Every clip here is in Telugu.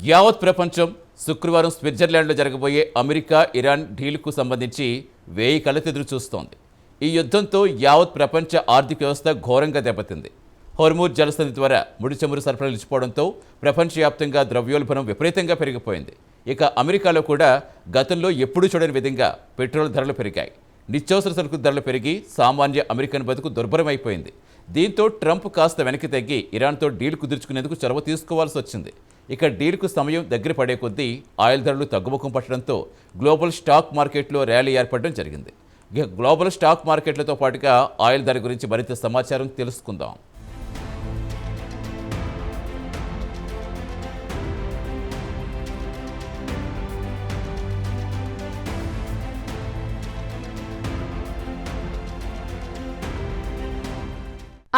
యావత్ ప్రపంచం శుక్రవారం స్విట్జర్లాండ్లో జరగబోయే అమెరికా ఇరాన్ డీల్కు సంబంధించి వేయి కళ్ళెదురు చూస్తోంది. ఈ యుద్ధంతో యావత్ ప్రపంచ ఆర్థిక వ్యవస్థ ఘోరంగా దెబ్బతింది. హోర్మూజ్ జలసంధి ద్వారా ముడి చమురు సరఫరా నిలిచిపోవడంతో ప్రపంచవ్యాప్తంగా ద్రవ్యోల్బణం విపరీతంగా పెరిగిపోయింది. ఇక అమెరికాలో కూడా గతంలో ఎప్పుడూ చూడని విధంగా పెట్రోల్ ధరలు పెరిగాయి. నిత్యావసర సరుకుల ధరలు పెరిగి సామాన్య అమెరికన్ బతుకు దుర్భరమైపోయింది. దీంతో ట్రంప్ కాస్త వెనక్కి తగ్గి ఇరాన్తో డీల్ కుదుర్చుకునేందుకు చొరవ తీసుకోవాల్సి వచ్చింది. ఇక డీల్కు సమయం దగ్గర పడే కొద్దీ ఆయిల్ ధరలు తగ్గుముఖం పట్టడంతో గ్లోబల్ స్టాక్ మార్కెట్లో ర్యాలీ ఏర్పడడం జరిగింది. ఇక గ్లోబల్ స్టాక్ మార్కెట్లతో పాటుగా ఆయిల్ ధర గురించి మరింత సమాచారం తెలుసుకుందాం.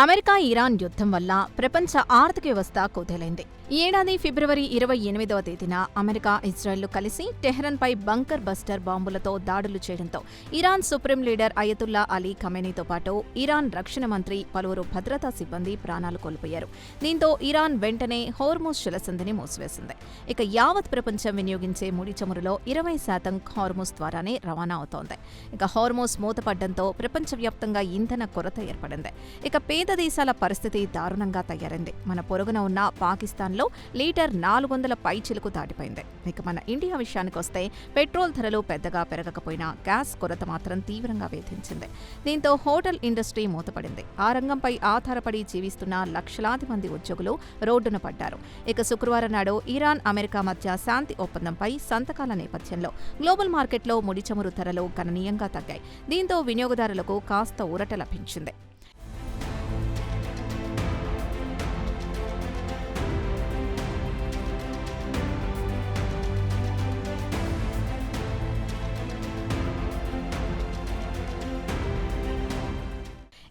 అమెరికా ఇరాన్ యుద్ధం వల్ల ప్రపంచ ఆర్థిక వ్యవస్థ కుదేలైంది. ఈ ఏడాది ఫిబ్రవరి 28వ తేదీన అమెరికా, ఇజ్రాయెల్లు కలిసి టెహ్రాన్పై బంకర్ బస్టర్ బాంబులతో దాడులు చేయడంతో Iran supreme leader Ayatollah Ali ఖమేనీతో పాటు ఇరాన్ రక్షణ మంత్రి, పలువురు భద్రతా సిబ్బంది ప్రాణాలు కోల్పోయారు. దీంతో ఇరాన్ వెంటనే హోర్మూజ్ జలసంధిని మూసివేసింది. ఇక యావత్ ప్రపంచం వినియోగించే ముడి చమురులో 20% హోర్మూజ్ ద్వారానే రవాణా అవుతోంది. ఇక హోర్మూజ్ మూతపడ్డంతో ప్రపంచవ్యాప్తంగా ఇంధన కొరత ఏర్పడింది. ఇక పేద దేశాల పరిస్థితి దారుణంగా తయారైంది. మన పొరుగున ఉన్న పాకిస్తాన్లో లీటర్ 400 పైచిలుకు దాటిపోయింది. ఇక మన ఇండియా విషయానికొస్తే పెట్రోల్ ధరలు పెద్దగా పెరగకపోయినా గ్యాస్ కొరత మాత్రం తీవ్రంగా వేధించింది. దీంతో హోటల్ ఇండస్ట్రీ మూతపడింది. ఆ రంగంపై ఆధారపడి జీవిస్తున్న లక్షలాది మంది ఉద్యోగులు రోడ్డున పడ్డారు. ఇక శుక్రవారం నాడు ఇరాన్, అమెరికా మధ్య శాంతి ఒప్పందంపై సంతకాల నేపథ్యంలో గ్లోబల్ మార్కెట్లో ముడి చమురు ధరలు గణనీయంగా తగ్గాయి. దీంతో వినియోగదారులకు కాస్త ఊరట లభించింది.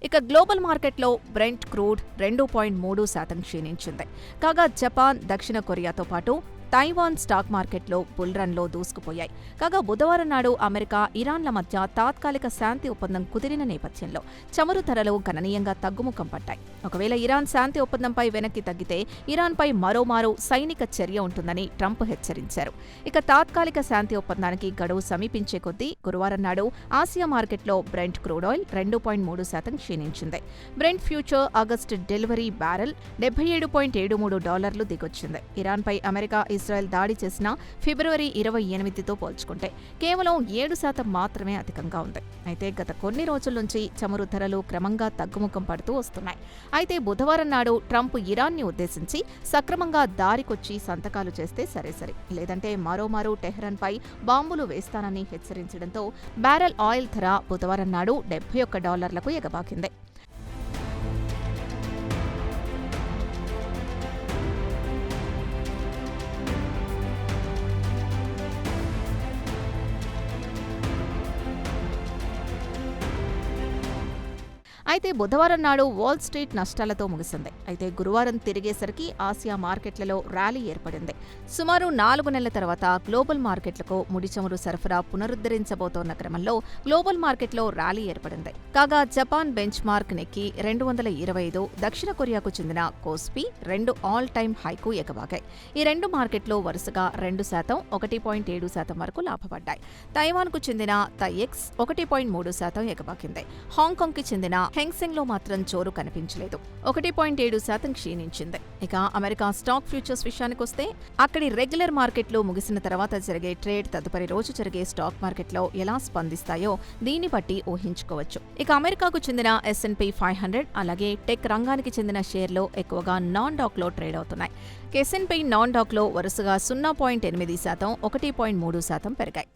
ఇక గ్లోబల్ మార్కెట్లో బ్రెంట్ క్రూడ్ 2.3% క్షీణించింది. కాగా జపాన్, దక్షిణ కొరియాతో పాటు తైవాన్ స్టాక్ మార్కెట్లో బుల్ రన్లో దూసుకుపోయాయి. కాగా బుధవారం నాడు అమెరికా, ఇరాన్ల మధ్య తాత్కాలిక శాంతి ఒప్పందం కుదిరిన నేపథ్యంలో చమురు ధరలు గణనీయంగా తగ్గుముఖం పట్టాయి. ఒకవేళ ఇరాన్ శాంతి ఒప్పందంపై వెనక్కి తగ్గితే ఇరాన్పై మరోమారు సైనిక చర్య ఉంటుందని ట్రంప్ హెచ్చరించారు. ఇక తాత్కాలిక శాంతి ఒప్పందానికి గడువు సమీపించే కొద్దీ గురువారం నాడు ఆసియా మార్కెట్లో బ్రెంట్ క్రూడ్ ఆయిల్ 2.3% క్షీణించింది. Brent future August delivery barrel $77.73 దిగొచ్చింది. ఇరాన్పై అమెరికా, ఇజ్రాయెల్ దాడి చేసిన ఫిబ్రవరి 28తో పోల్చుకుంటే కేవలం 7% మాత్రమే అధికంగా ఉంది. అయితే గత కొన్ని రోజుల నుంచి చమురు ధరలు క్రమంగా తగ్గుముఖం పడుతూ వస్తున్నాయి. అయితే బుధవారం నాడు ట్రంప్ ఇరాన్ని ఉద్దేశించి సక్రమంగా దారికొచ్చి సంతకాలు చేస్తే సరే, లేదంటే మరోమారు టెహ్రాన్పై బాంబులు వేస్తానని హెచ్చరించడంతో బ్యారెల్ ఆయిల్ ధర బుధవారం నాడు $71లకు ఎగబాకింది. అయితే బుధవారం నాడు వాల్ స్ట్రీట్ నష్టాలతో ముగిసింది. అయితే గురువారం తిరిగేసరికి ఆసియా మార్కెట్లలో ర్యాలీ ఏర్పడింది. సుమారు 4 నెలల తర్వాత గ్లోబల్ మార్కెట్లకు ముడి చమురు సరఫరా పునరుద్ధరించబోతోన్న క్రమంలో గ్లోబల్ మార్కెట్లో ర్యాలీ ఏర్పడింది. కాగా జపాన్ బెంచ్ మార్క్ నెక్కి 225, దక్షిణ కొరియాకు చెందిన కోస్పీ 2 ఆల్ టైమ్ హైకు ఎగబాగాయి. ఈ రెండు మార్కెట్లు వరుసగా 2%, 1.7% వరకు లాభపడ్డాయి. తైవాన్కు చెందిన తైఎక్స్ 1.3% ఎగబాకింది. హాంకాంగ్కి చెందిన హెంగ్సెంగ్లో మాత్రం చోరు కనిపించలేదు, 1.7% క్షీణించింది. ఇక అమెరికా స్టాక్ ఫ్యూచర్స్ విషయానికొస్తే అక్కడి రెగ్యులర్ మార్కెట్లు ముగిసిన తర్వాత జరిగే ట్రేడ్ తదుపరి రోజు జరిగే స్టాక్ మార్కెట్లో ఎలా స్పందిస్తాయో దీన్ని బట్టి ఊహించుకోవచ్చు. ఇక అమెరికాకు చెందిన S&P 500 అలాగే టెక్ రంగానికి చెందిన షేర్లు ఎక్కువగా నాన్ డాక్లో ట్రేడ్ అవుతున్నాయి. S&P నాన్ డాక్లో వరుసగా 0.8%, 1.3% పెరిగాయి.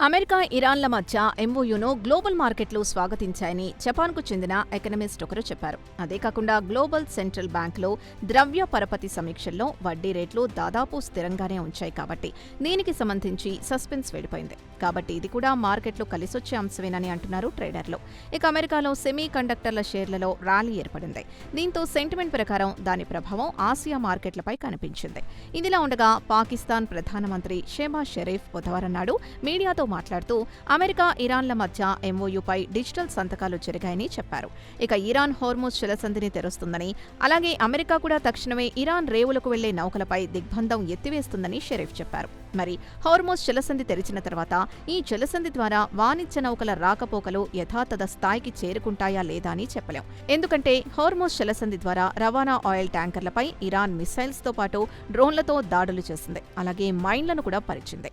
అమెరికా, ఇరాన్ల మధ్య ఎంఓయూను గ్లోబల్ మార్కెట్లు స్వాగతించాయని జపాన్కు చెందిన ఎకనమిస్ట్ ఒకరు చెప్పారు. అదే కాకుండా గ్లోబల్ సెంట్రల్ బ్యాంకులు ద్రవ్య పరపతి సమీక్షల్లో వడ్డీ రేట్లు దాదాపు స్థిరంగానే ఉంచాయి కాబట్టి దీనికి సంబంధించి సస్పెన్స్ వేడిపోయింది. కాబట్టి ఇది కూడా మార్కెట్లు కలిసొచ్చే అంశమేనని అంటున్నారు ట్రేడర్లు. ఇక అమెరికాలో సెమీ కండక్టర్ల షేర్లలో ర్యాలీ ఏర్పడింది. దీంతో సెంటిమెంట్ ప్రకారం దాని ప్రభావం ఆసియా మార్కెట్లపై కనిపించింది. ఇదిలా ఉండగా పాకిస్తాన్ ప్రధానమంత్రి షెహబాజ్ షరీఫ్ బుధవారం నాడు మీడియాతో మాట్లాడుతూ అమెరికా, ఇరాన్ల మధ్య ఎంఓయూపై డిజిటల్ సంతకాలు జరిగాయని చెప్పారు. ఇక ఇరాన్ హోర్ముజ్ జలసంధిని తెరుస్తుందని, అలాగే అమెరికా కూడా తక్షణమే ఇరాన్ రేవులకు వెళ్లే నౌకలపై దిగ్బంధం ఎత్తివేస్తుందని షరీఫ్ చెప్పారు. మరి హోర్ముజ్ జలసంధి తెరిచిన తర్వాత ఈ జలసంధి ద్వారా వాణిజ్య నౌకల రాకపోకలు యథాతథ స్థాయికి చేరుకుంటాయా లేదా అని చెప్పలేం. ఎందుకంటే హోర్ముజ్ జలసంధి ద్వారా రవాణా ఆయిల్ ట్యాంకర్లపై ఇరాన్ మిసైల్స్తో పాటు డ్రోన్లతో దాడులు చేసింది. అలాగే మైన్లను కూడా పరిచింది.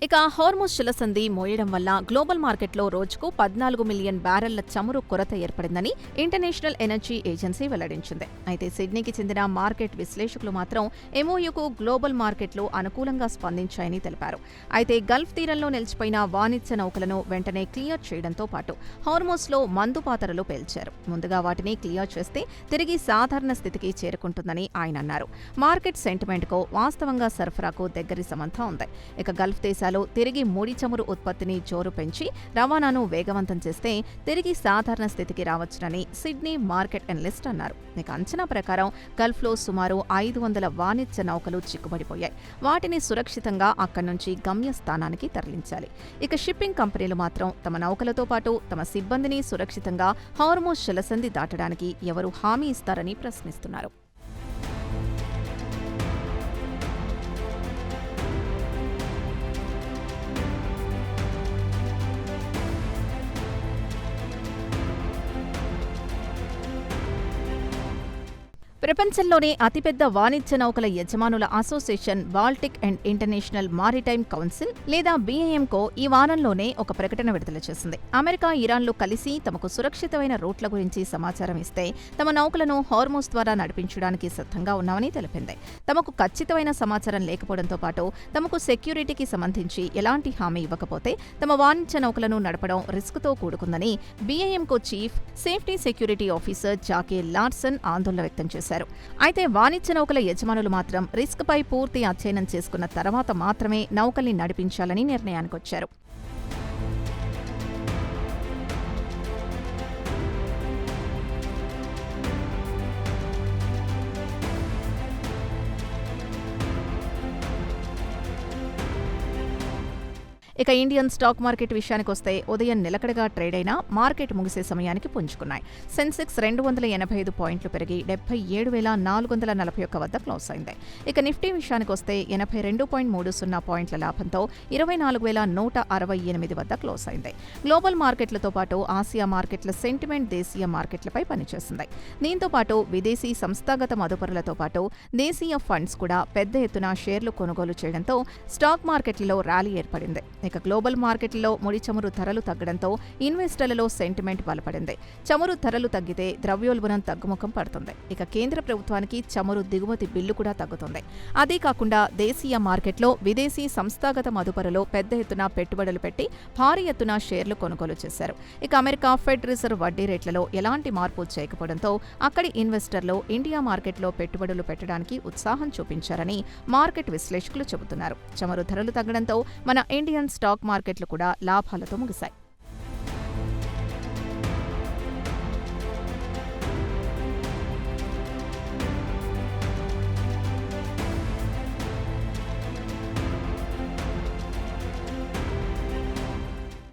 ఇక హోర్ముజ్ జలసంధి మోయడం వల్ల గ్లోబల్ మార్కెట్లో రోజుకు 14 మిలియన్ బ్యారెళ్ల చమురు కొరత ఏర్పడిందని ఇంటర్నేషనల్ ఎనర్జీ ఏజెన్సీ వెల్లడించింది. అయితే సిడ్నీకి చెందిన మార్కెట్ విశ్లేషకులు మాత్రం ఎంఓయూకు గ్లోబల్ మార్కెట్లు అనుకూలంగా స్పందించాయని తెలిపారు. అయితే గల్ఫ్ తీరంలో నిలిచిపోయిన వాణిజ్య నౌకలను వెంటనే క్లియర్ చేయడంతో పాటు హోర్ముజ్లో మందుపాతరలు పేల్చారు. ముందుగా వాటిని క్లియర్ చేస్తే తిరిగి సాధారణ స్థితికి చేరుకుంటుందని ఆయన అన్నారు. మార్కెట్ సెంటిమెంట్కు వాస్తవంగా సరఫరాకు దగ్గరి సంబంధం ఉంది. ఇక గల్ఫ్ దేశాలు తిరిగి ముడి చమురు ఉత్పత్తిని జోరు పెంచి రవాణాను వేగవంతం చేస్తే తిరిగి సాధారణ స్థితికి రావచ్చునని సిడ్నీ మార్కెట్ అనలిస్ట్ అన్నారు. ఇక అంచనా ప్రకారం గల్ఫ్లో సుమారు 500 వాణిజ్య నౌకలు చిక్కుబడిపోయాయి. వాటిని సురక్షితంగా అక్కడి నుంచి గమ్యస్థానానికి తరలించాలి. ఇక షిప్పింగ్ కంపెనీలు మాత్రం తమ నౌకలతో పాటు తమ సిబ్బందిని సురక్షితంగా హోర్ముజ్ జలసంధి దాటడానికి ఎవరు హామీ ఇస్తారని ప్రశ్నిస్తున్నారు. ప్రపంచంలోనే అతిపెద్ద వాణిజ్య నౌకల యజమానుల association Baltic and international maritime council లేదా BIMCO ఈ వారంలోనే ఒక ప్రకటన విడుదల చేసింది. అమెరికా, ఇరాన్లు కలిసి తమకు సురక్షితమైన రూట్ల గురించి సమాచారం ఇస్తే తమ నౌకలను హోర్ముజ్ ద్వారా నడిపించడానికి సిద్ధంగా ఉన్నామని తెలిపింది. తమకు ఖచ్చితమైన సమాచారం లేకపోవడంతో పాటు తమకు సెక్యూరిటీకి సంబంధించి ఎలాంటి హామీ ఇవ్వకపోతే తమ వాణిజ్య నౌకలను నడపడం రిస్క్తో కూడుకుందని BIMCO chief safety security officer జాకే లార్సన్ ఆందోళన వ్యక్తం చేశారు. అయితే వాణిజ్య నౌకల యజమానులు మాత్రం రిస్క్ పై పూర్తి అధ్యయనం చేసుకున్న తర్వాత మాత్రమే నౌకల్ని నడిపించాలని నిర్ణయానికొచ్చారు. ఇక ఇండియన్ స్టాక్ మార్కెట్ విషయానికొస్తే ఉదయం నిలకడగా ట్రేడ్ అయినా మార్కెట్ ముగిసే సమయానికి పుంజుకున్నాయి. సెన్సెక్స్ 285 పాయింట్లు పెరిగి 77,441 వద్ద క్లోజ్ అయింది. ఇక నిఫ్టీ విషయానికొస్తే 82.30 పాయింట్ల లాభంతో 24,168 వద్ద క్లోజ్ అయింది. గ్లోబల్ మార్కెట్లతో పాటు ఆసియా మార్కెట్ల సెంటిమెంట్ దేశీయ మార్కెట్లపై పనిచేసింది. దీంతో పాటు విదేశీ సంస్థాగత మదుపరులతో పాటు దేశీయ ఫండ్స్ కూడా పెద్ద ఎత్తున షేర్లు కొనుగోలు చేయడంతో స్టాక్ మార్కెట్లలో ర్యాలీ ఏర్పడింది. ఇక గ్లోబల్ మార్కెట్లలో ముడి చమురు ధరలు తగ్గడంతో ఇన్వెస్టర్లలో సెంటిమెంట్ బలపడింది. చమురు ధరలు తగ్గితే ద్రవ్యోల్బణం తగ్గుముఖం పడుతుంది. ఇక కేంద్ర ప్రభుత్వానికి చమురు దిగుమతి బిల్లు కూడా తగ్గుతుంది. అదే కాకుండా దేశీయ మార్కెట్లో విదేశీ సంస్థాగత మదుపరులు పెద్ద ఎత్తున పెట్టుబడులు పెట్టి భారీ ఎత్తున షేర్లు కొనుగోలు చేశారు. ఇక అమెరికా ఫెడ్ రిజర్వ్ వడ్డీ రేట్లలో ఎలాంటి మార్పు చేయకపోవడంతో అక్కడి ఇన్వెస్టర్లు ఇండియా మార్కెట్లో పెట్టుబడులు పెట్టడానికి ఉత్సాహం చూపించారని మార్కెట్ విశ్లేషకులు చెబుతున్నారు. చమురు ధరలు తగ్గడంతో మన ఇండియన్ స్టాక్ మార్కెట్లు కూడా లాభాలతో ముగిశాయి.